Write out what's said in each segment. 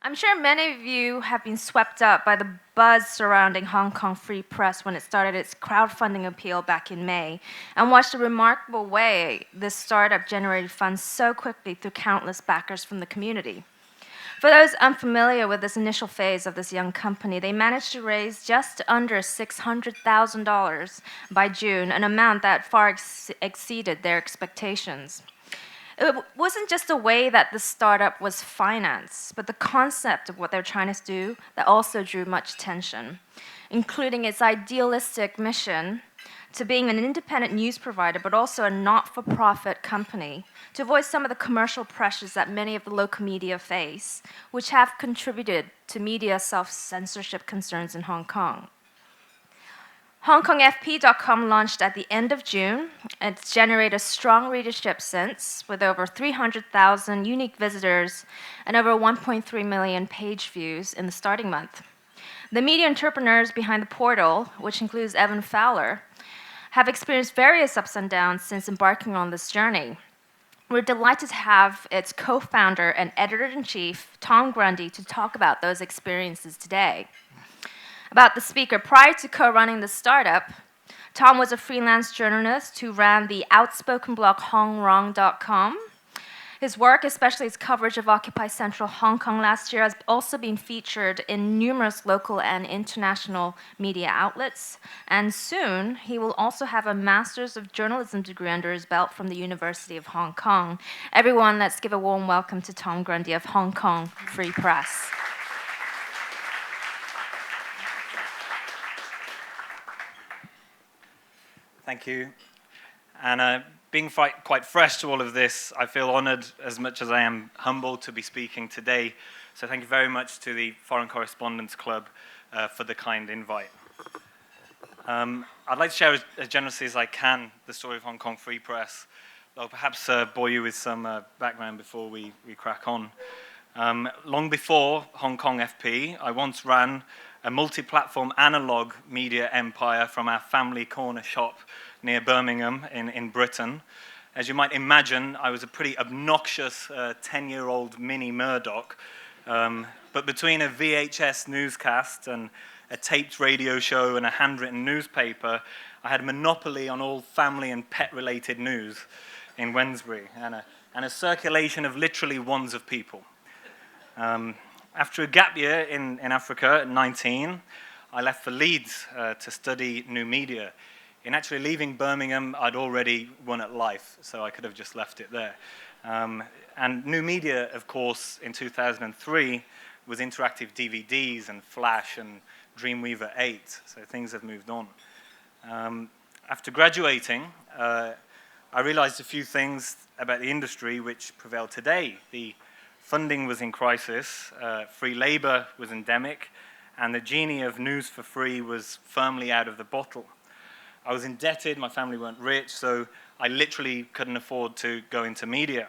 I'm sure many of you have been swept up by the buzz surrounding Hong Kong Free Press when it started its crowdfunding appeal back in May, and watched the remarkable way this startup generated funds so quickly through countless backers from the community. For those unfamiliar with this initial phase of this young company, they managed to raise just under $600,000 by June, an amount that far exceeded their expectations. It wasn't just the way that the startup was financed, but the concept of what they're trying to do that also drew much attention, including its idealistic mission to being an independent news provider, but also a not-for-profit company, to avoid some of the commercial pressures that many of the local media face, which have contributed to media self-censorship concerns in Hong Kong. HongKongFP.com launched at the end of June. It's generated a strong readership since, with over 300,000 unique visitors and over 1.3 million page views in the starting month. The media entrepreneurs behind the portal, which includes Evan Fowler, have experienced various ups and downs since embarking on this journey. We're delighted to have its co-founder and editor-in-chief, Tom Grundy, to talk about those experiences today. About the speaker, prior to co-running the startup, Tom was a freelance journalist who ran the outspoken blog hongrong.com. His work, especially his coverage of Occupy Central Hong Kong last year, has also been featured in numerous local and international media outlets. And soon, he will also have a Master's of Journalism degree under his belt from the University of Hong Kong. Everyone, let's give a warm welcome to Tom Grundy of Hong Kong Free Press. Thank you. And being quite fresh to all of this, I feel honored as much as I am humbled to be speaking today. So thank you very much to the Foreign Correspondents Club for the kind invite. I'd like to share as generously as I can the story of Hong Kong Free Press. I'll perhaps bore you with some background before we crack on. Long before Hong Kong FP, I once ran a multi-platform analog media empire from our family corner shop near Birmingham in Britain. As you might imagine, I was a pretty obnoxious 10-year-old mini Murdoch. But between a VHS newscast and a taped radio show and a handwritten newspaper, I had a monopoly on all family and pet-related news in Wednesbury, and a circulation of literally ones of people. After a gap year in Africa at 19, I left for Leeds to study new media. In actually leaving Birmingham, I'd already won at life, so I could have just left it there. And new media, of course, in 2003 was interactive DVDs and Flash and Dreamweaver 8, so things have moved on. After graduating, I realized a few things about the industry which prevail today. The funding was in crisis, free labor was endemic, and the genie of news for free was firmly out of the bottle. I was indebted, my family weren't rich, so I literally couldn't afford to go into media.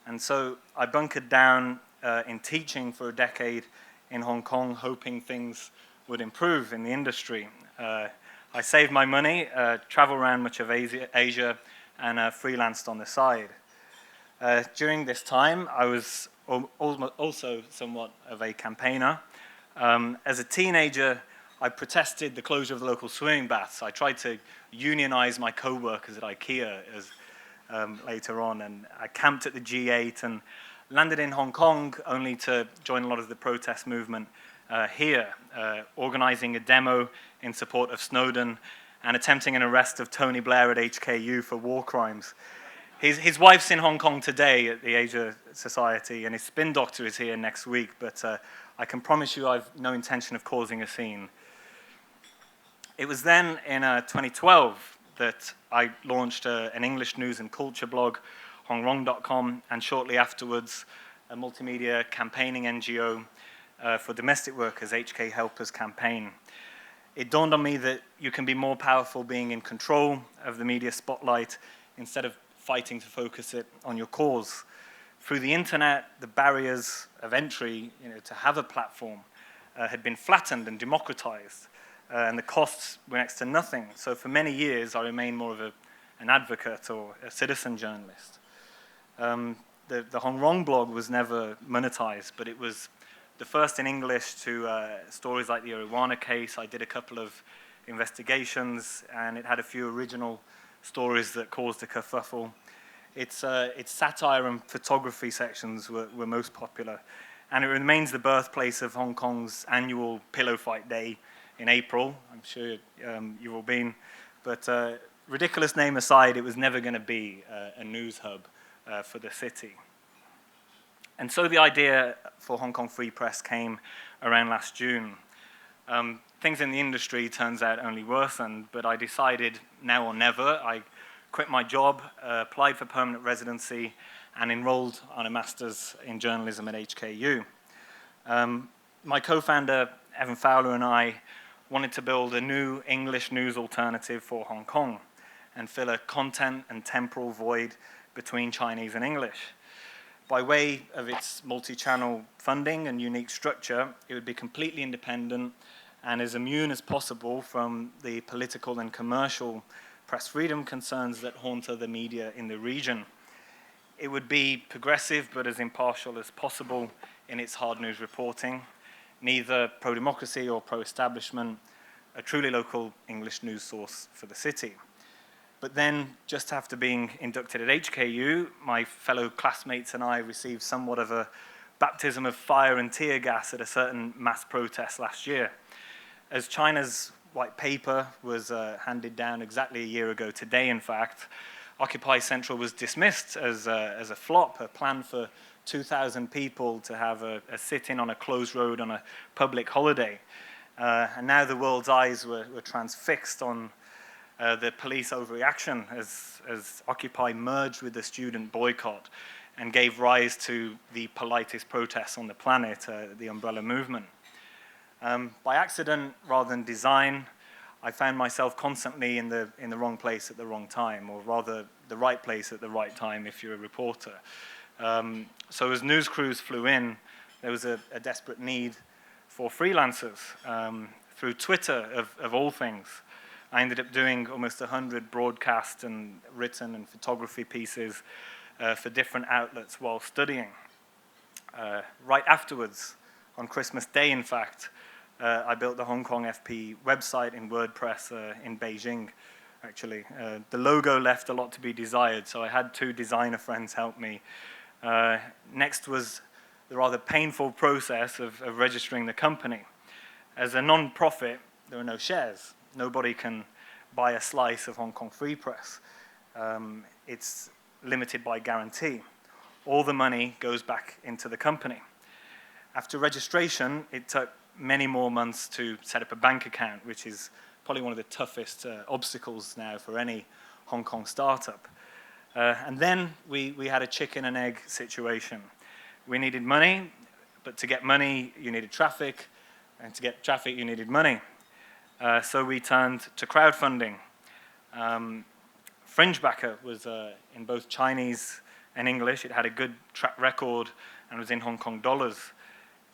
And so I bunkered down in teaching for a decade in Hong Kong, hoping things would improve in the industry. I saved my money, traveled around much of Asia, and freelanced on the side. During this time, I was also somewhat of a campaigner. As a teenager, I protested the closure of the local swimming baths. I tried to unionize my co-workers at IKEA later on, and I camped at the G8 and landed in Hong Kong only to join a lot of the protest movement here, organizing a demo in support of Snowden and attempting an arrest of Tony Blair at HKU for war crimes. His wife's in Hong Kong today at the Asia Society, and his spin doctor is here next week, but I can promise you I've no intention of causing a scene. It was then in 2012 that I launched an English news and culture blog, hongrong.com, and shortly afterwards a multimedia campaigning NGO for domestic workers, HK Helpers Campaign. It dawned on me that you can be more powerful being in control of the media spotlight instead of fighting to focus it on your cause. Through the internet, the barriers of entry, to have a platform had been flattened and democratized, and the costs were next to nothing. So for many years, I remained more of an advocate or a citizen journalist. The Hongrong blog was never monetized, but it was the first in English to stories like the Iriwana case. I did a couple of investigations, and it had a few original stories that caused a kerfuffle. Its satire and photography sections were most popular, and it remains the birthplace of Hong Kong's annual Pillow Fight Day in April. I'm sure you've all been, but ridiculous name aside, it was never going to be a news hub for the city. And so the idea for Hong Kong Free Press came around last June. Things in the industry turns out only worsened, but I decided now or never. I quit my job, applied for permanent residency, and enrolled on a master's in journalism at HKU. My co-founder, Evan Fowler, and I wanted to build a new English news alternative for Hong Kong and fill a content and temporal void between Chinese and English. By way of its multi-channel funding and unique structure, it would be completely independent and as immune as possible from the political and commercial press freedom concerns that haunt other media in the region. It would be progressive but as impartial as possible in its hard news reporting, neither pro-democracy or pro-establishment, a truly local English news source for the city. But then, just after being inducted at HKU, my fellow classmates and I received somewhat of a baptism of fire and tear gas at a certain mass protest last year. As China's white paper was handed down exactly a year ago today, in fact, Occupy Central was dismissed as a flop, a plan for 2,000 people to have a sit-in on a closed road on a public holiday. And now the world's eyes were transfixed on the police overreaction as Occupy merged with the student boycott and gave rise to the politest protests on the planet, the Umbrella Movement. By accident rather than design, I found myself constantly in the wrong place at the wrong time, or rather the right place at the right time if you're a reporter. So as news crews flew in, there was a desperate need for freelancers. Through Twitter, of all things, I ended up doing almost 100 broadcast and written and photography pieces for different outlets while studying. Right afterwards, on Christmas Day, in fact, I built the Hong Kong FP website in WordPress in Beijing, actually. The logo left a lot to be desired, so I had 2 designer friends help me. Next was the rather painful process of registering the company. As a non-profit, there are no shares. Nobody can buy a slice of Hong Kong Free Press. It's limited by guarantee. All the money goes back into the company. After registration, it took many more months to set up a bank account, which is probably one of the toughest obstacles now for any Hong Kong startup. And then we had a chicken and egg situation. We needed money, but to get money, you needed traffic, and to get traffic, you needed money. So we turned to crowdfunding. Fringe Backer was in both Chinese and English. It had a good track record and was in Hong Kong dollars.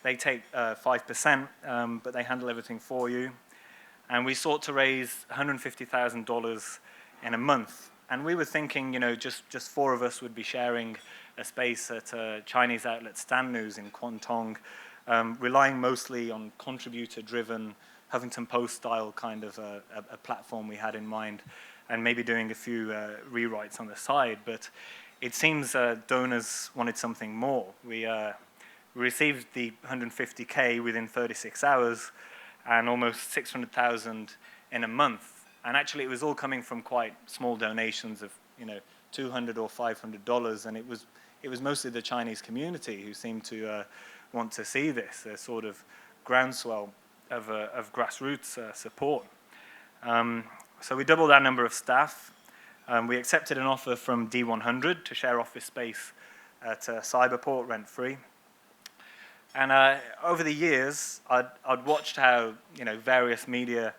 They take 5%, but they handle everything for you. And we sought to raise $150,000 in a month. And we were thinking, just 4 of us would be sharing a space at Chinese outlet Stand News in Kwantong, relying mostly on contributor-driven Huffington Post style kind of a platform we had in mind, and maybe doing a few rewrites on the side. But it seems donors wanted something more. We received the 150K within 36 hours and almost 600,000 in a month. And actually, it was all coming from quite small donations of $200 or $500, and it was mostly the Chinese community who seemed to want to see this, a sort of groundswell of grassroots support. So we doubled our number of staff. We accepted an offer from D100 to share office space at Cyberport rent-free. And over the years, I'd watched how various media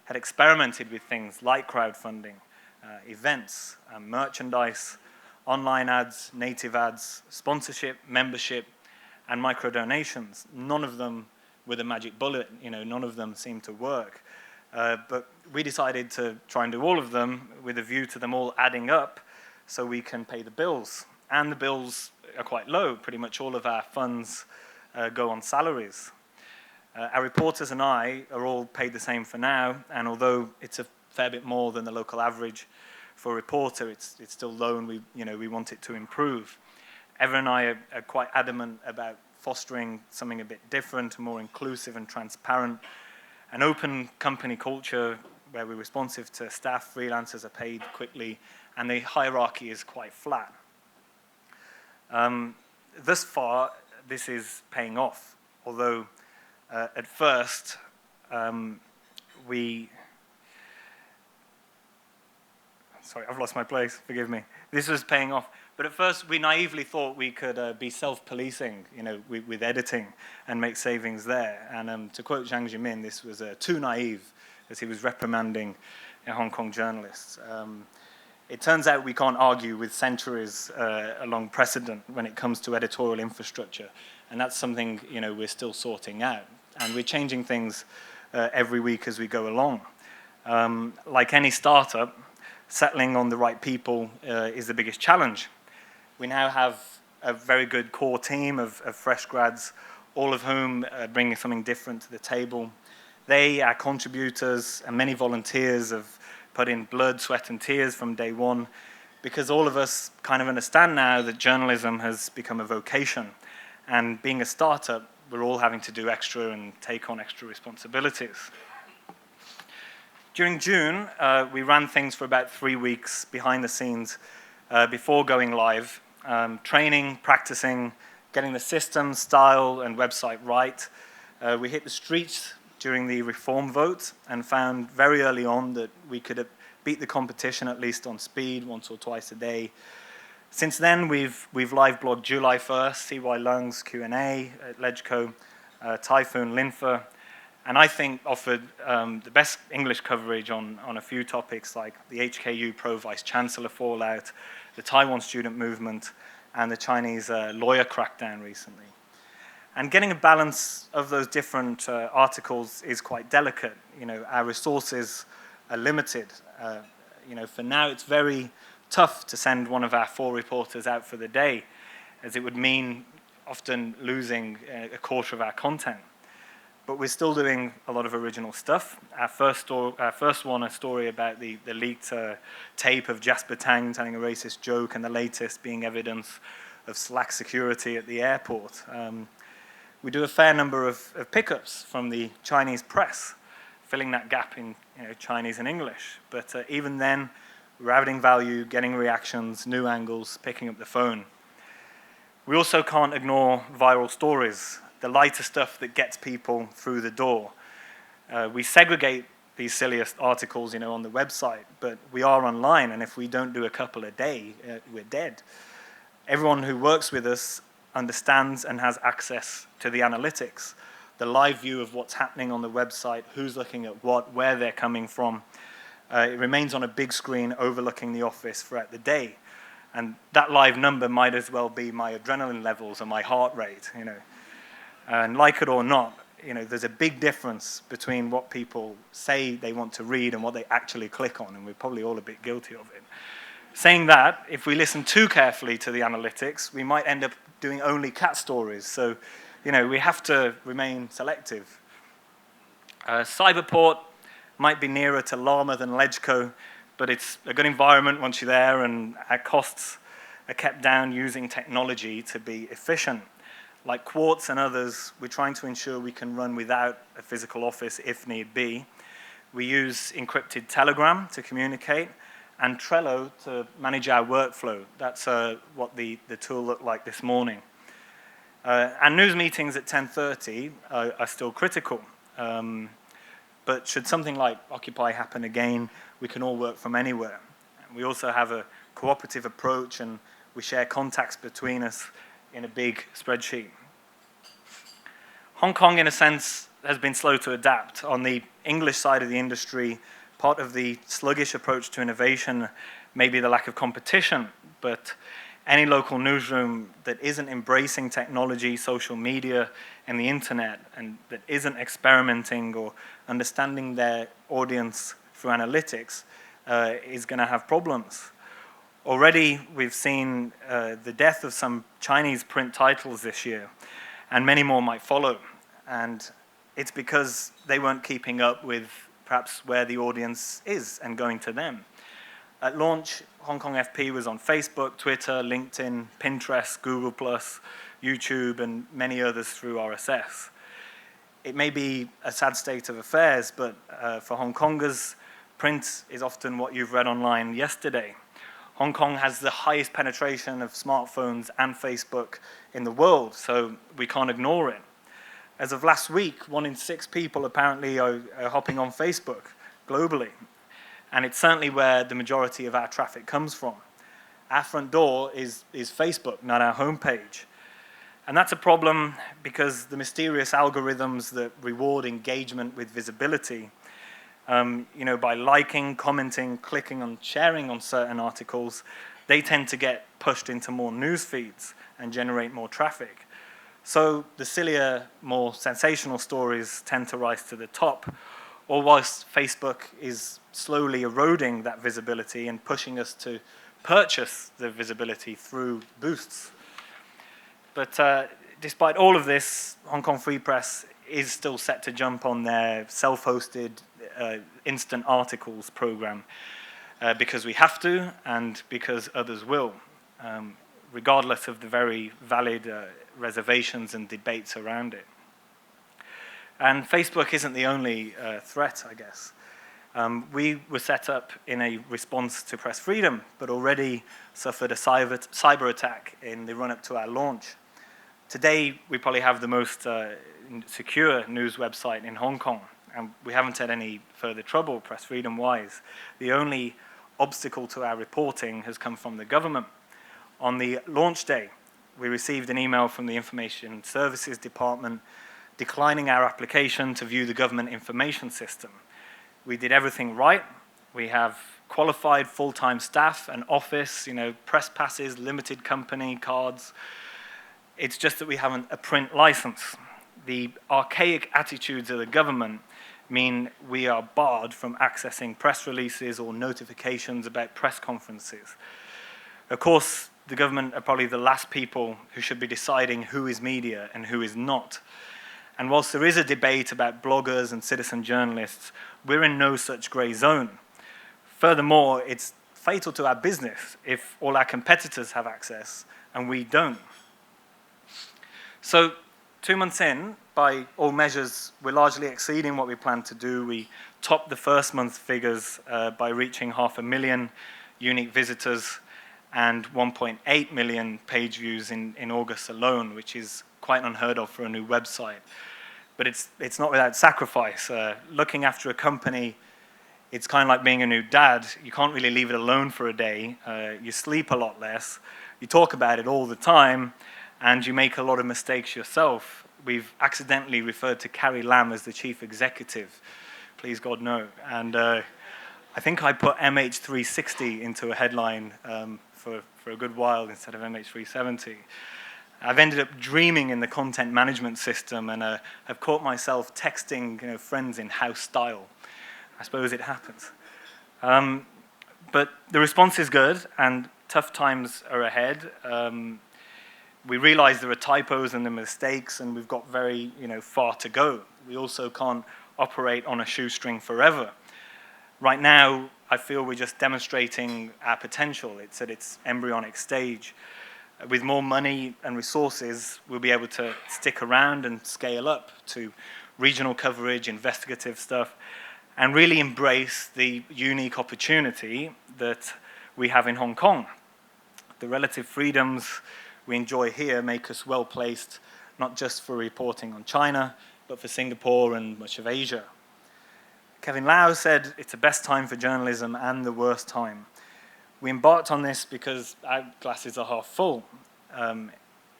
had experimented with things like crowdfunding, events, merchandise, online ads, native ads, sponsorship, membership, and micro-donations. None of them with a magic bullet, none of them seemed to work. But we decided to try and do all of them with a view to them all adding up so we can pay the bills. And the bills are quite low. Pretty much all of our funds go on salaries. Our reporters and I are all paid the same for now, and although it's a fair bit more than the local average for a reporter, it's still low, and we want it to improve. Eva and I are quite adamant about fostering something a bit different, more inclusive and transparent, an open company culture where we're responsive to staff, freelancers are paid quickly, and the hierarchy is quite flat. Thus far, this is paying off, although at first sorry, I've lost my place, forgive me. This was paying off. But at first, we naively thought we could be self-policing, with editing and make savings there. And to quote Jiang Zemin, this was too naive, as he was reprimanding Hong Kong journalists. It turns out we can't argue with centuries along precedent when it comes to editorial infrastructure. And that's something, we're still sorting out. And we're changing things every week as we go along. Like any startup, settling on the right people is the biggest challenge. We now have a very good core team of fresh grads, all of whom bring something different to the table. They, our contributors, and many volunteers have put in blood, sweat, and tears from day one, because all of us kind of understand now that journalism has become a vocation. And being a startup, we're all having to do extra and take on extra responsibilities. During June, we ran things for about 3 weeks behind the scenes before going live, training, practicing, getting the system, style, and website right. We hit the streets during the reform vote and found very early on that we could beat the competition, at least on speed, once or twice a day. Since then, we've live blogged July 1st, CY Lung's Q&A at Legco, Typhoon Linfa, and I think offered the best English coverage on a few topics like the HKU pro-vice chancellor fallout, the Taiwan student movement, and the Chinese lawyer crackdown recently. And getting a balance of those different articles is quite delicate. Our resources are limited. For now, it's very tough to send one of our 4 reporters out for the day, as it would mean often losing a quarter of our content. But we're still doing a lot of original stuff. Our first one, a story about the leaked tape of Jasper Tang telling a racist joke, and the latest being evidence of slack security at the airport. We do a fair number of pickups from the Chinese press, filling that gap in Chinese and English. But even then, we're adding value, getting reactions, new angles, picking up the phone. We also can't ignore viral stories, the lighter stuff that gets people through the door. We segregate these silliest articles, on the website, but we are online, and if we don't do a couple a day, we're dead. Everyone who works with us understands and has access to the analytics, the live view of what's happening on the website, who's looking at what, where they're coming from. It remains on a big screen overlooking the office throughout the day. And that live number might as well be my adrenaline levels and my heart rate, And like it or not, there's a big difference between what people say they want to read and what they actually click on, and we're probably all a bit guilty of it. Saying that, if we listen too carefully to the analytics, we might end up doing only cat stories. So, we have to remain selective. Cyberport might be nearer to Llama than Legco, but it's a good environment once you're there, and our costs are kept down using technology to be efficient. Like Quartz and others, we're trying to ensure we can run without a physical office if need be. We use encrypted Telegram to communicate, and Trello to manage our workflow. That's what the tool looked like this morning. And news meetings at 10:30 are still critical. But should something like Occupy happen again, we can all work from anywhere. We also have a cooperative approach, and we share contacts between us in a big spreadsheet. Hong Kong, in a sense, has been slow to adapt. On the English side of the industry, part of the sluggish approach to innovation may be the lack of competition, but any local newsroom that isn't embracing technology, social media, and the internet, and that isn't experimenting or understanding their audience through analytics is going to have problems. Already, we've seen the death of some Chinese print titles this year, and many more might follow. And it's because they weren't keeping up with perhaps where the audience is and going to them. At launch, Hong Kong FP was on Facebook, Twitter, LinkedIn, Pinterest, Google+, YouTube, and many others through RSS. It may be a sad state of affairs, but for Hong Kongers, print is often what you've read online yesterday. Hong Kong has the highest penetration of smartphones and Facebook in the world, so we can't ignore it. As of last week, 1 in 6 people apparently are hopping on Facebook globally. And it's certainly where the majority of our traffic comes from. Our front door is Facebook, not our homepage. And that's a problem because the mysterious algorithms that reward engagement with visibility, by liking, commenting, clicking on, sharing on certain articles, they tend to get pushed into more news feeds and generate more traffic. So the sillier, more sensational stories tend to rise to the top, or whilst Facebook is slowly eroding that visibility and pushing us to purchase the visibility through boosts. But despite all of this, Hong Kong Free Press is still set to jump on their self-hosted instant articles program because we have to and because others will, regardless of the very valid reservations and debates around it. And Facebook isn't the only threat, I guess. We were set up in a response to press freedom, but already suffered a cyber attack in the run-up to our launch. Today, we probably have the most secure news website in Hong Kong, and we haven't had any further trouble press freedom-wise. The only obstacle to our reporting has come from the government. On the launch day, we received an email from the Information Services Department declining our application to view the government information system. We did everything right. We have qualified full-time staff, an office, press passes, limited company cards. It's just that we haven't a print license. The archaic attitudes of the government mean we are barred from accessing press releases or notifications about press conferences. Of course, the government are probably the last people who should be deciding who is media and who is not. And whilst there is a debate about bloggers and citizen journalists, we're in no such grey zone. Furthermore, it's fatal to our business if all our competitors have access and we don't. So 2 months in, by all measures, we're largely exceeding what we planned to do. We topped the first month figures by reaching 500,000 unique visitors and 1.8 million page views in August alone, which is quite unheard of for a new website. But it's not without sacrifice. Looking after a company, it's kind of like being a new dad. You can't really leave it alone for a day. You sleep a lot less. You talk about it all the time, and you make a lot of mistakes yourself. We've accidentally referred to Carrie Lam as the chief executive. Please God, no. And I think I put MH360 into a headline for a good while instead of MH370. I've ended up dreaming in the content management system and have caught myself texting friends in house style. I suppose it happens. But the response is good and tough times are ahead. We realize there are typos and there are mistakes and we've got very far to go. We also can't operate on a shoestring forever. Right now, I feel we're just demonstrating our potential. It's at its embryonic stage. With more money and resources, we'll be able to stick around and scale up to regional coverage, investigative stuff, and really embrace the unique opportunity that we have in Hong Kong. The relative freedoms we enjoy here make us well-placed, not just for reporting on China, but for Singapore and much of Asia. Kevin Lau said it's the best time for journalism and the worst time. We embarked on this because our glasses are half full.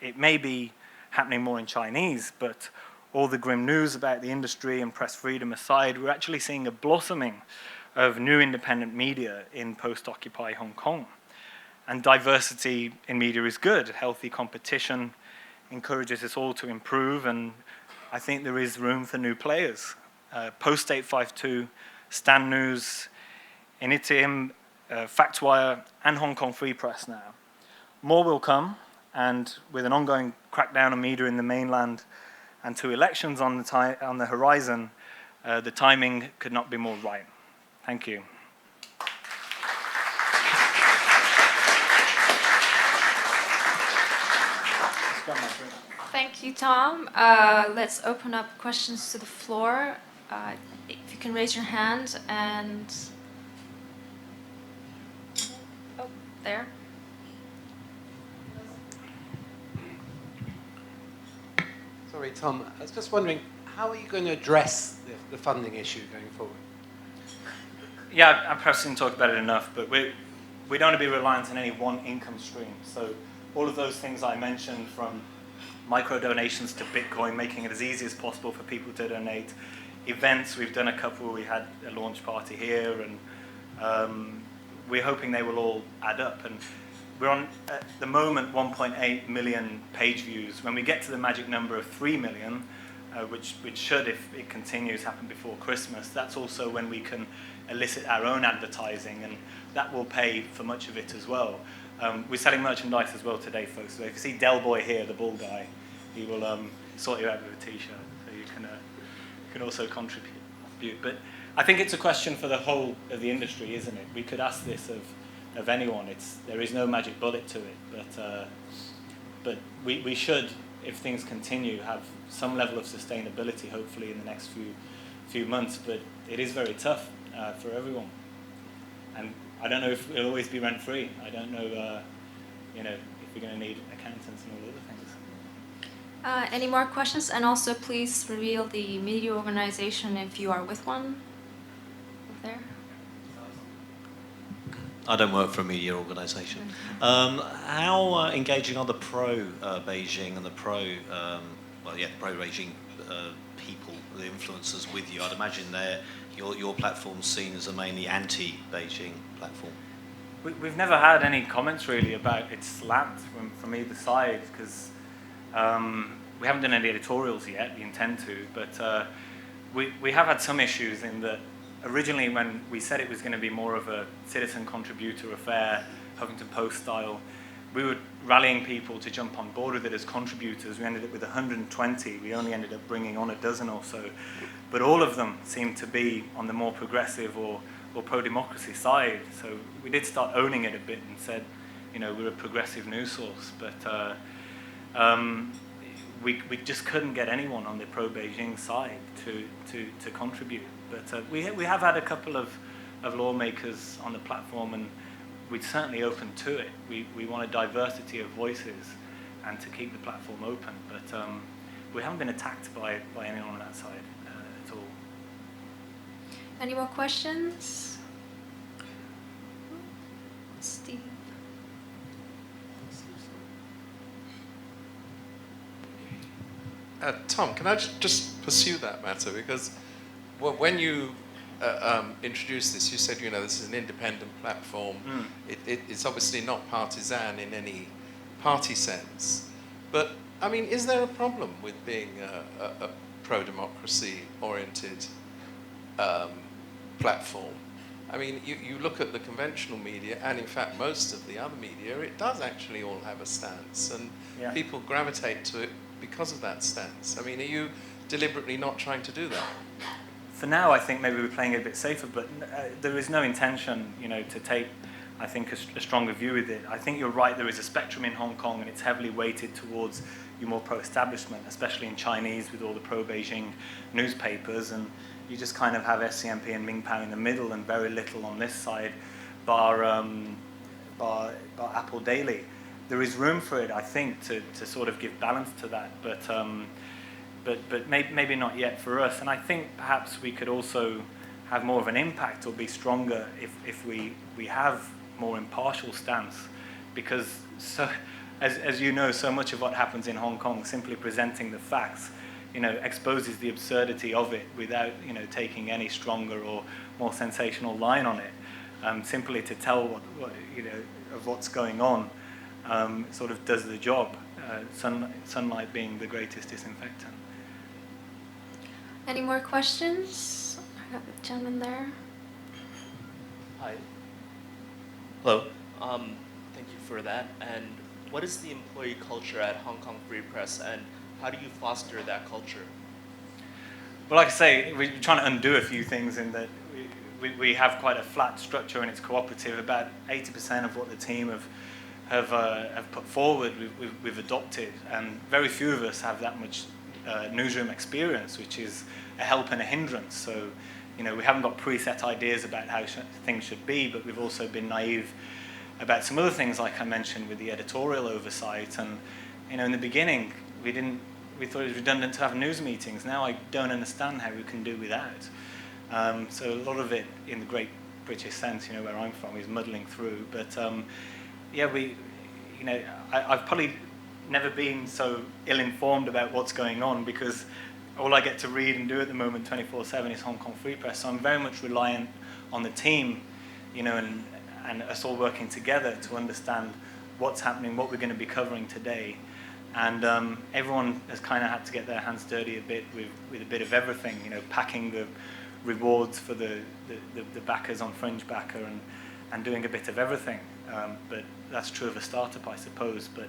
It may be happening more in Chinese, but all the grim news about the industry and press freedom aside, we're actually seeing a blossoming of new independent media in post-Occupy Hong Kong. And diversity in media is good. Healthy competition encourages us all to improve, and I think there is room for new players. Post 852, Stand News, Initium, FactWire, and Hong Kong Free Press now. More will come, and with an ongoing crackdown on media in the mainland and 2 elections on the horizon, the timing could not be more right. Thank you. Thank you, Tom. Let's open up questions to the floor. If you can raise your hand and... Oh, there. Sorry, Tom. I was just wondering, how are you going to address the funding issue going forward? Yeah, I perhaps didn't talk about it enough, but we don't want to be reliant on any one income stream. So all of those things I mentioned, from micro donations to Bitcoin, making it as easy as possible for people to donate. Events, we've done a couple. We had a launch party here, and we're hoping they will all add up. And we're on, at the moment, 1.8 million page views. When we get to the magic number of 3 million, which should, if it continues, happen before Christmas, that's also when we can elicit our own advertising, and that will pay for much of it as well. We're selling merchandise as well today, folks. So if you see Del Boy here, the bald guy, he will sort you out with a T-shirt, so you can also contribute. But I think it's a question for the whole of the industry, isn't it? We could ask this of anyone. There is no magic bullet to it, but we should, if things continue, have some level of sustainability, hopefully in the next few months. But it is very tough for everyone, and I don't know if it'll always be rent-free. I don't know, if we're going to need accountants and all other things. Any more questions? And also, please reveal the media organization if you are with one. Over there. I don't work for a media organisation. How engaging are the pro-Beijing and the pro-Beijing people, the influencers with you? I'd imagine your platform's seen as a mainly anti-Beijing platform. We've never had any comments really about its slant from either side, because we haven't done any editorials yet. We intend to, but we have had some issues in that originally when we said it was going to be more of a citizen contributor affair, Huffington Post style, we were rallying people to jump on board with it as contributors. We ended up with 120. We only ended up bringing on a dozen or so. But all of them seemed to be on the more progressive or pro-democracy side. So we did start owning it a bit and said, we're a progressive news source. But we just couldn't get anyone on the pro-Beijing side to contribute. But we have had a couple of lawmakers on the platform, and we're certainly open to it. We want a diversity of voices and to keep the platform open. But we haven't been attacked by anyone on that side at all. Any more questions? Steve. Tom, can I just pursue that matter? Because when you introduced this, you said, this is an independent platform. It's obviously not partisan in any party sense. But, is there a problem with being a pro-democracy oriented platform? You look at the conventional media, and in fact most of the other media, it does actually all have a stance, and people gravitate to it because of that stance. Are you deliberately not trying to do that? For now, I think maybe we're playing it a bit safer, but there is no intention, to take, I think, a stronger view with it. I think you're right, there is a spectrum in Hong Kong, and it's heavily weighted towards your more pro-establishment, especially in Chinese with all the pro-Beijing newspapers, and you just kind of have SCMP and Ming Pao in the middle and very little on this side, bar Apple Daily. There is room for it, I think, to sort of give balance to that, but maybe not yet for us. And I think perhaps we could also have more of an impact or be stronger if we have more impartial stance, because as you know, so much of what happens in Hong Kong, simply presenting the facts, exposes the absurdity of it without taking any stronger or more sensational line on it. Simply to tell what of what's going on sort of does the job. Sunlight being the greatest disinfectant. Any more questions? I got the gentleman there. Hi. Hello. Thank you for that. And what is the employee culture at Hong Kong Free Press, and how do you foster that culture? Well, like I say, we're trying to undo a few things in that we have quite a flat structure and it's cooperative. About 80% of what the team have put forward, we've adopted, and very few of us have that much newsroom experience, which is a help and a hindrance. So, you know, we haven't got preset ideas about how things should be, but we've also been naive about some other things, like I mentioned, with the editorial oversight. And, you know, in the beginning, we thought it was redundant to have news meetings. Now I don't understand how we can do without. So a lot of it, in the great British sense, you know, where I'm from, is muddling through. But yeah, I've probably never been so ill-informed about what's going on, because all I get to read and do at the moment 24/7 is Hong Kong Free Press. So I'm very much reliant on the team, you know, and us all working together to understand what's happening, what we're going to be covering today. And everyone has kind of had to get their hands dirty a bit with a bit of everything, you know, packing the rewards for the backers on Fringe Backer and doing a bit of everything. But that's true of a startup, I suppose. But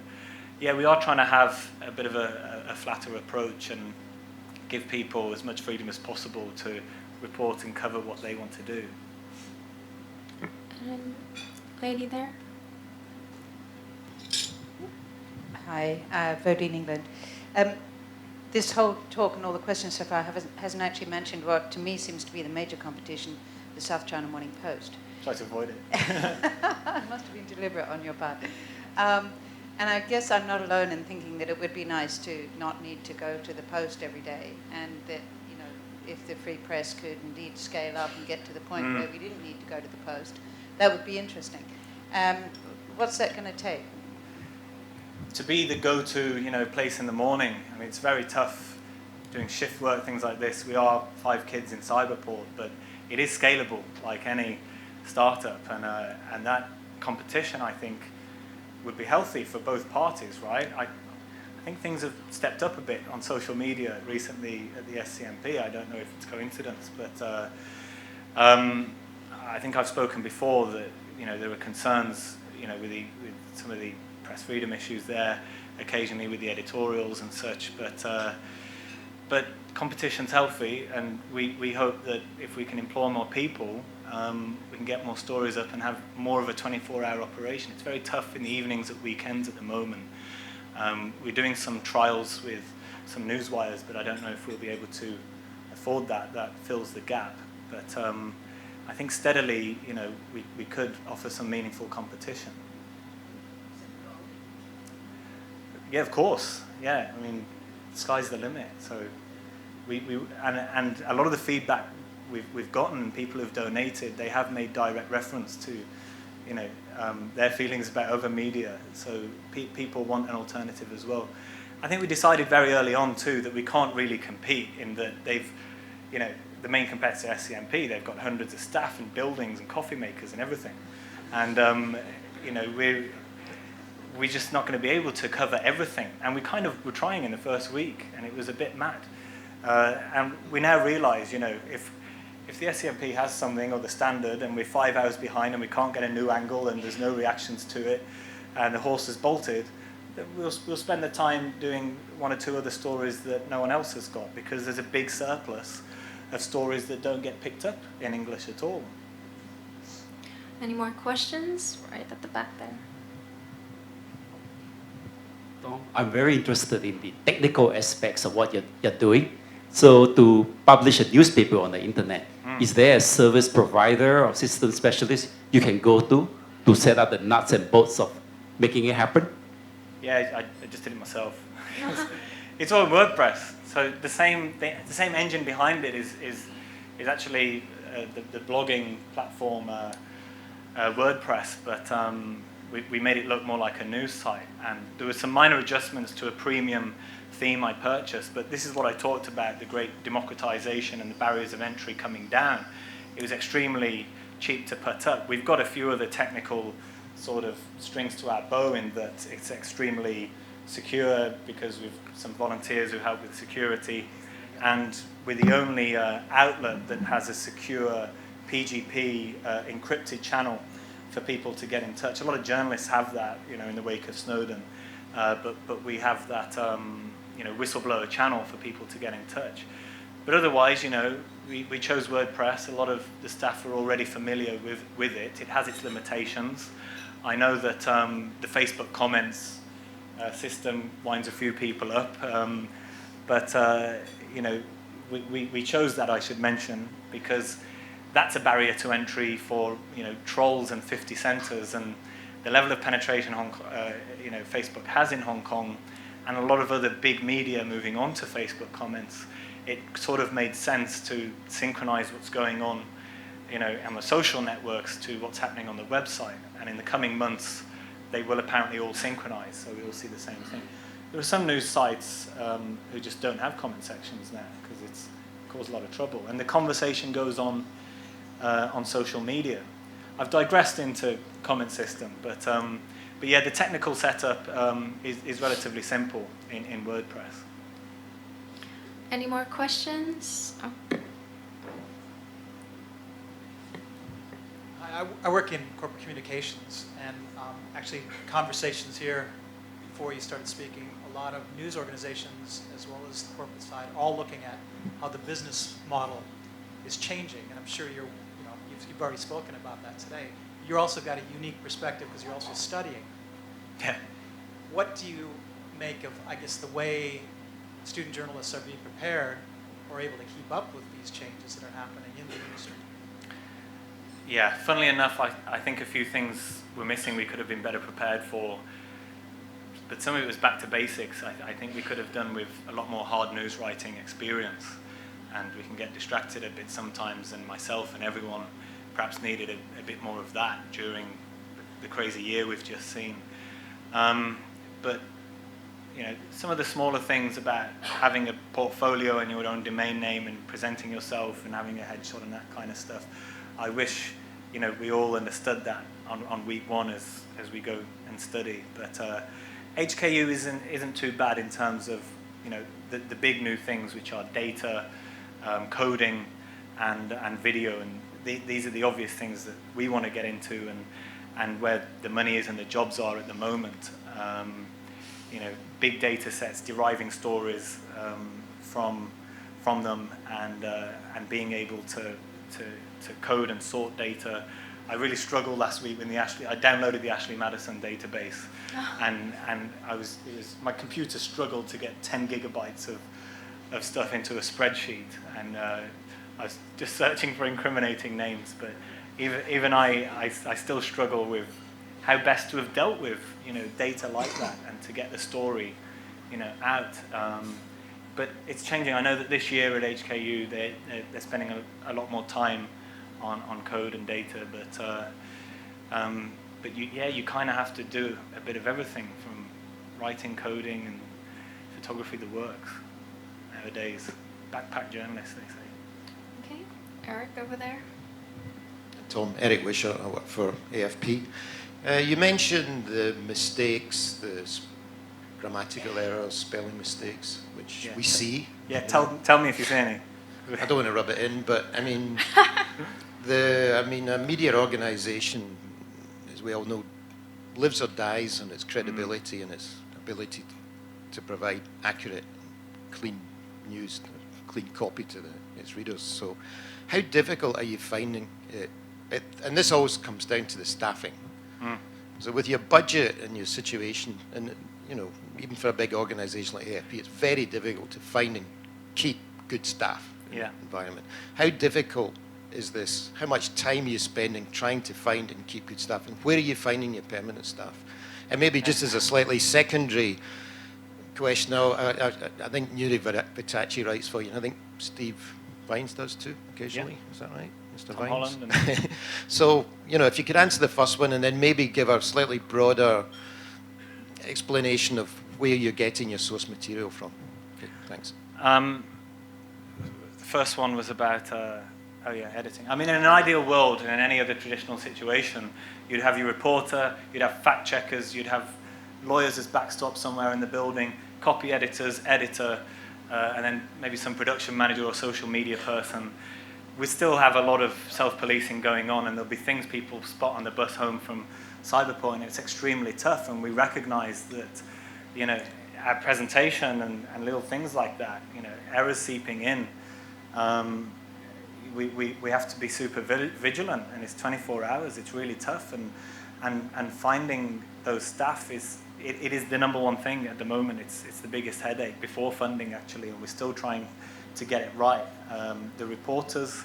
yeah, we are trying to have a bit of a flatter approach and give people as much freedom as possible to report and cover what they want to do. Lady there. Hi, vote in England. This whole talk and all the questions so far hasn't actually mentioned what to me seems to be the major competition, the South China Morning Post. Try to avoid it. It must have been deliberate on your part. And I guess I'm not alone in thinking that it would be nice to not need to go to the Post every day, and that, you know, if the Free Press could indeed scale up and get to the point where we didn't need to go to the Post, that would be interesting. What's that going to take? To be the go-to, you know, place in the morning. I mean, it's very tough doing shift work, things like this. We are 5 kids in Cyberport, but it is scalable like any startup, and that competition, I think, would be healthy for both parties, right? I think things have stepped up a bit on social media recently at the SCMP. I don't know if it's coincidence, but I think I've spoken before that, you know, there were concerns, you know, with some of the press freedom issues there, occasionally with the editorials and such, but competition's healthy, and we hope that if we can employ more people, we can get more stories up and have more of a 24-hour operation. It's very tough in the evenings at weekends at the moment. We're doing some trials with some newswires, but I don't know if we'll be able to afford that. That fills the gap. But I think steadily, you know, we could offer some meaningful competition. Yeah, of course. Yeah, I mean, the sky's the limit. So and a lot of the feedback we've gotten, people who've donated, they have made direct reference to, you know, their feelings about other media. So people want an alternative as well. I think we decided very early on too that we can't really compete in that they've, you know, the main competitor SCMP, they've got hundreds of staff and buildings and coffee makers and everything, and you know, we're just not going to be able to cover everything. And we kind of were trying in the first week, and it was a bit mad. And we now realise, you know, if the SCMP has something, or the Standard, and we're 5 hours behind and we can't get a new angle and there's no reactions to it, and the horse is bolted, then we'll spend the time doing 1 or 2 other stories that no one else has got, because there's a big surplus of stories that don't get picked up in English at all. Any more questions? Right at the back there. I'm very interested in the technical aspects of what you're doing. So to publish a newspaper on the internet, is there a service provider or system specialist you can go to set up the nuts and bolts of making it happen? Yeah, I just did it myself. It's all WordPress. So the same engine behind it is actually the blogging platform WordPress, but we made it look more like a news site. And there were some minor adjustments to a premium theme I purchased, but this is what I talked about, the great democratization and the barriers of entry coming down. It was extremely cheap to put up. We've got a few other technical sort of strings to our bow in that it's extremely secure, because we've some volunteers who help with security, and we're the only outlet that has a secure PGP encrypted channel for people to get in touch. A lot of journalists have that, in the wake of Snowden, but we have that, whistleblower channel for people to get in touch. But otherwise, we chose WordPress. A lot of the staff are already familiar with it. It has its limitations. I know that the Facebook comments system winds a few people up, but we chose that, I should mention, because that's a barrier to entry for trolls and 50 centers, and the level of penetration Facebook has in Hong Kong, and a lot of other big media moving on to Facebook comments. It sort of made sense to synchronize what's going on, on the social networks to what's happening on the website. And in the coming months, they will apparently all synchronize, so we will see the same thing. There are some news sites who just don't have comment sections now because it's caused a lot of trouble. And the conversation goes on social media. I've digressed into comment system, but yeah, the technical setup is relatively simple in WordPress. Any more questions? Oh. I work in corporate communications, and actually conversations here before you started speaking, a lot of news organizations as well as the corporate side, all looking at how the business model is changing. And I'm sure you've already spoken about that today. You're also got a unique perspective because you're also studying. Yeah. What do you make of, I guess, the way student journalists are being prepared or able to keep up with these changes that are happening in the industry? Yeah, funnily enough, I think a few things were missing we could have been better prepared for. But some of it was back to basics. I think we could have done with a lot more hard news writing experience. And we can get distracted a bit sometimes, and myself and everyone perhaps needed a bit more of that during the crazy year we've just seen. But some of the smaller things about having a portfolio and your own domain name and presenting yourself and having a headshot and that kind of stuff, I wish we all understood that on week one as we go and study. But HKU isn't too bad in terms of the big new things, which are data, coding, and video, and these are the obvious things that we want to get into, and where the money is and the jobs are at the moment. Big data sets, deriving stories from them, and being able to code and sort data. I really struggled last week when I downloaded the Ashley Madison database, and my computer struggled to get 10 gigabytes of stuff into a spreadsheet, and I was just searching for incriminating names, but even I still struggle with how best to have dealt with data like that and to get the story out. But it's changing. I know that this year at HKU they're spending a lot more time on code and data, but you kind of have to do a bit of everything, from writing, coding, and photography, the works nowadays. Backpack journalists, they say. Okay, Eric over there. Tom, Eric Wisher, I work for AFP. You mentioned the mistakes, the grammatical errors, spelling mistakes, which we see. Yeah, tell me if you see any. I don't want to rub it in, but I mean, a media organisation, as we all know, lives or dies on its credibility and its ability to provide accurate, clean news, clean copy to its readers. So, how difficult are you finding it? And this always comes down to the staffing. So, with your budget and your situation, and even for a big organisation like AFP, it's very difficult to find and keep good staff in that environment. How difficult is this? How much time are you spending trying to find and keep good staff? And where are you finding your permanent staff? And maybe just as a slightly secondary question, I think Nuri Vitachi writes for you, and I think Steve Vines does too, occasionally. Is that right, Mr. Vines? Holland. So, if you could answer the first one and then maybe give a slightly broader explanation of where you're getting your source material from. Okay, thanks. The first one was about editing. I mean, in an ideal world, in any other traditional situation, you'd have your reporter, you'd have fact checkers, you'd have lawyers as backstop somewhere in the building, copy editors, editor, and then maybe some production manager or social media person. we still have a lot of self-policing going on, and there'll be things people spot on the bus home from Cyberport, and it's extremely tough, and we recognize that, you know, our presentation and little things like that, you know, errors seeping in, we have to be super vigilant, and it's 24 hours. It's really tough, and finding those staff it is the number one thing at the moment. It's the biggest headache before funding, actually, and we're still trying to get it right. The reporters,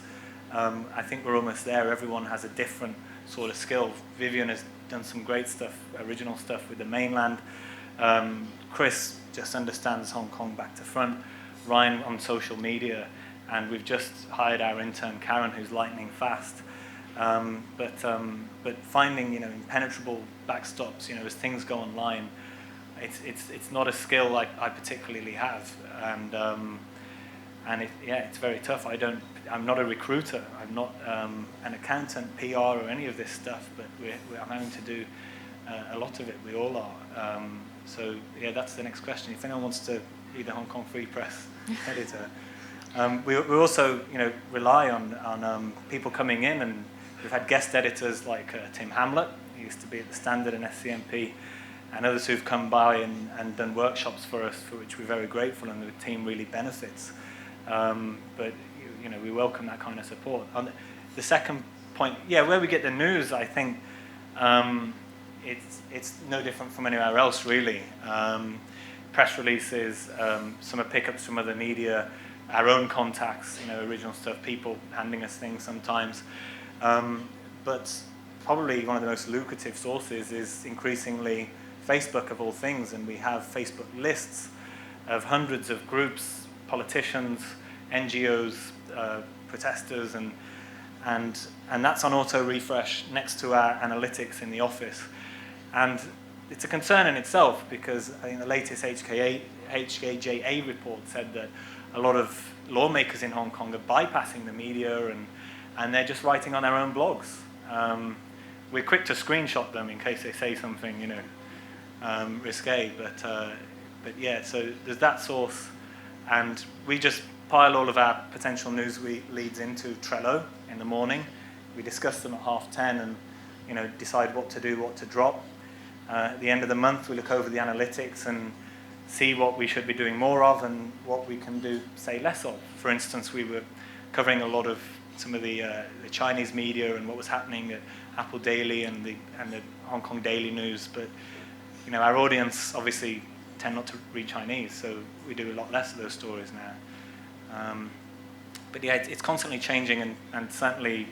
I think we're almost there. Everyone has a different sort of skill. Vivian has done some great stuff, original stuff with the mainland. Chris just understands Hong Kong back to front. Ryan on social media, and we've just hired our intern Karen, who's lightning fast. But finding, you know, impenetrable backstops, you know, as things go online, it's not a skill I particularly have, and it's very tough. I'm not a recruiter. I'm not an accountant, PR, or any of this stuff. But I'm having to do a lot of it. We all are. So yeah, that's the next question. If anyone wants to be the Hong Kong Free Press editor, we also, you know, rely on people coming in, and we've had guest editors like Tim Hamlet, who used to be at the Standard and SCMP, and others who've come by and done workshops for us, for which we're very grateful, and the team really benefits. But you know, we welcome that kind of support. On the second point, yeah, where we get the news, I think it's no different from anywhere else, really. Press releases, some are pickups from other media, our own contacts, you know, original stuff, people handing us things sometimes. But probably one of the most lucrative sources is increasingly Facebook, of all things, and we have Facebook lists of hundreds of groups, politicians, NGOs, protesters, and that's on auto refresh next to our analytics in the office. And it's a concern in itself, because I think the latest HKJA report said that a lot of lawmakers in Hong Kong are bypassing the media, and they're just writing on their own blogs. We're quick to screenshot them in case they say something, you know, risque, but yeah, so there's that source, and we just pile all of our potential news leads into Trello in the morning. We discuss them at 10:30 and, you know, decide what to do, what to drop. At the end of the month, we look over the analytics and see what we should be doing more of and what we can do, say, less of. For instance, we were covering a lot of some of the Chinese media and what was happening at Apple Daily and the Hong Kong Daily News, but, you know, our audience obviously tend not to read Chinese, so we do a lot less of those stories now. But yeah, it's constantly changing, and certainly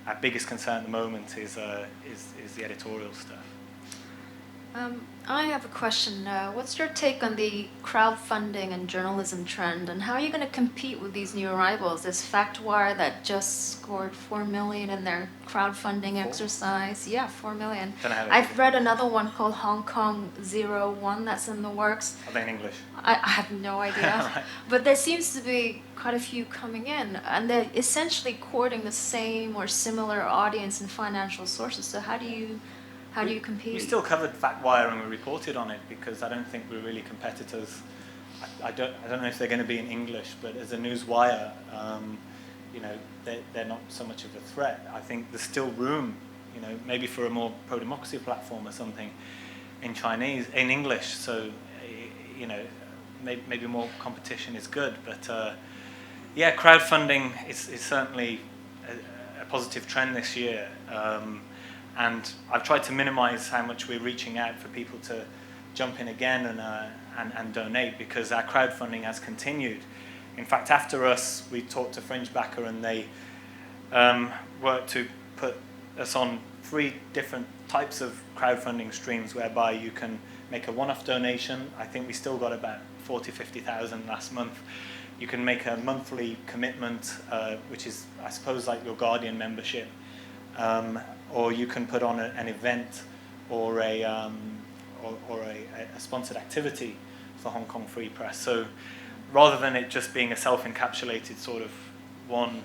our biggest concern at the moment is the editorial stuff. I have a question. What's your take on the crowdfunding and journalism trend, and how are you going to compete with these new arrivals? There's FactWire that just scored $4 million in their crowdfunding exercise. Yeah, $4 million. I've read another one called Hong Kong 01 that's in the works. Are they in English? I have no idea. Right. But there seems to be quite a few coming in, and they're essentially courting the same or similar audience and financial sources. So how do you compete? We still covered FactWire and we reported on it, because I don't think we're really competitors. I don't know if they're going to be in English, but as a news wire, you know, they're not so much of a threat. I think there's still room, you know, maybe for a more pro-democracy platform or something in Chinese, in English. So, you know, maybe more competition is good. But yeah, crowdfunding is certainly a positive trend this year. And I've tried to minimize how much we're reaching out for people to jump in again and donate, because our crowdfunding has continued. In fact, after us, we talked to Fringe Backer, and they worked to put us on 3 different types of crowdfunding streams, whereby you can make a one-off donation. I think we still got about 50,000 last month. You can make a monthly commitment, which is, I suppose, like your Guardian membership. Or you can put on an event or a sponsored activity for Hong Kong Free Press. So rather than it just being a self-encapsulated sort of one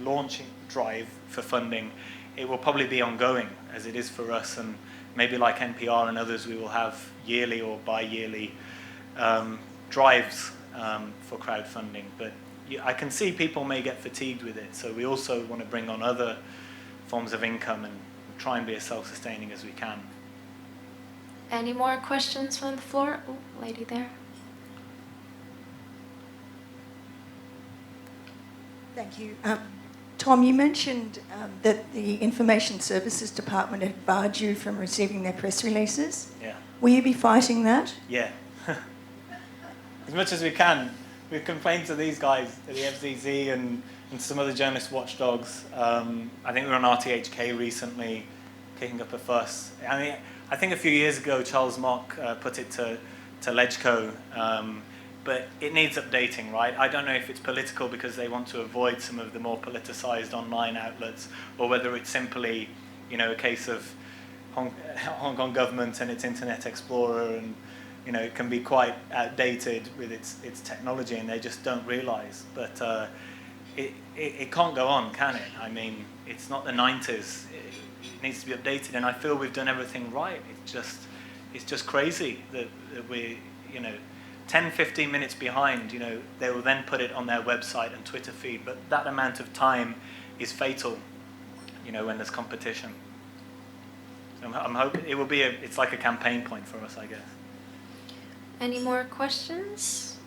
launching drive for funding, it will probably be ongoing, as it is for us. And maybe like NPR and others, we will have yearly or bi-yearly drives for crowdfunding. But I can see people may get fatigued with it, so we also want to bring on other forms of income and try and be as self-sustaining as we can. Any more questions from the floor? Oh, lady there. Thank you. Tom, you mentioned that the Information Services Department had barred you from receiving their press releases. Yeah. Will you be fighting that? Yeah. As much as we can. We've complained to these guys, to the FCC and some other journalist watchdogs. I think we were on RTHK recently, kicking up a fuss. I mean, I think a few years ago, Charles Mock put it to LegCo, but it needs updating, right? I don't know if it's political because they want to avoid some of the more politicized online outlets, or whether it's simply, a case of Hong Kong government and its Internet Explorer, and it can be quite outdated with its technology, and they just don't realize. But it can't go on, can it? I mean, it's not the 90s. It needs to be updated, and I feel we've done everything right. It's just crazy that we're 10, 15 minutes behind. They will then put it on their website and Twitter feed, but that amount of time is fatal, when there's competition. So I'm hoping it will be it's like a campaign point for us, I guess. Any more questions?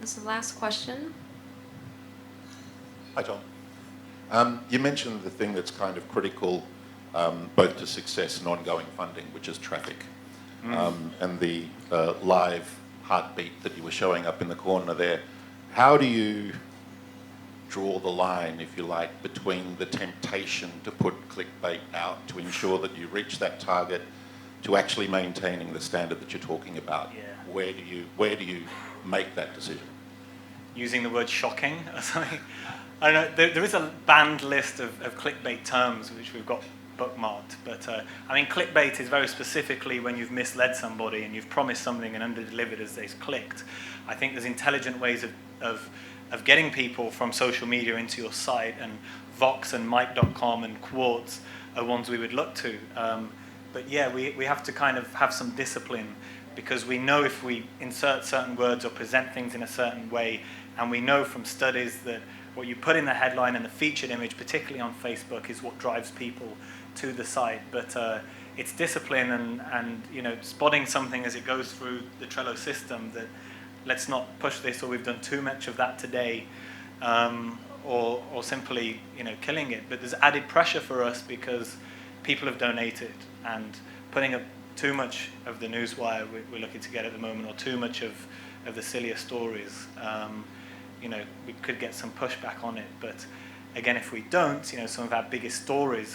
This is the last question. Hi, Tom. You mentioned the thing that's kind of critical both to success and ongoing funding, which is traffic. And the live heartbeat that you were showing up in the corner there. How do you draw the line, if you like, between the temptation to put clickbait out to ensure that you reach that target to actually maintaining the standard that you're talking about? Yeah. Where do you make that decision? Using the word shocking or something. I don't know. There is a banned list of clickbait terms which we've got bookmarked, but clickbait is very specifically when you've misled somebody and you've promised something and under-delivered as they've clicked. I think there's intelligent ways of getting people from social media into your site, and Vox and Mike.com and Quartz are ones we would look to. But yeah, we have to kind of have some discipline, because we know if we insert certain words or present things in a certain way, and we know from studies that what you put in the headline and the featured image, particularly on Facebook, is what drives people to the site. But it's discipline and spotting something as it goes through the Trello system that let's not push this, or we've done too much of that today, or simply killing it. But there's added pressure for us because people have donated, and putting up too much of the newswire we're looking to get at the moment, or too much of the sillier stories, we could get some pushback on it. But again, if we don't, some of our biggest stories,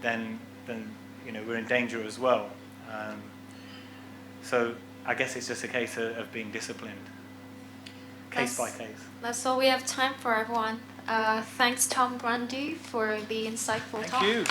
then we're in danger as well. So I guess it's just a case of being disciplined, case by case. That's all we have time for, everyone. Thanks, Tom Grundy, for the insightful talk. Thank you.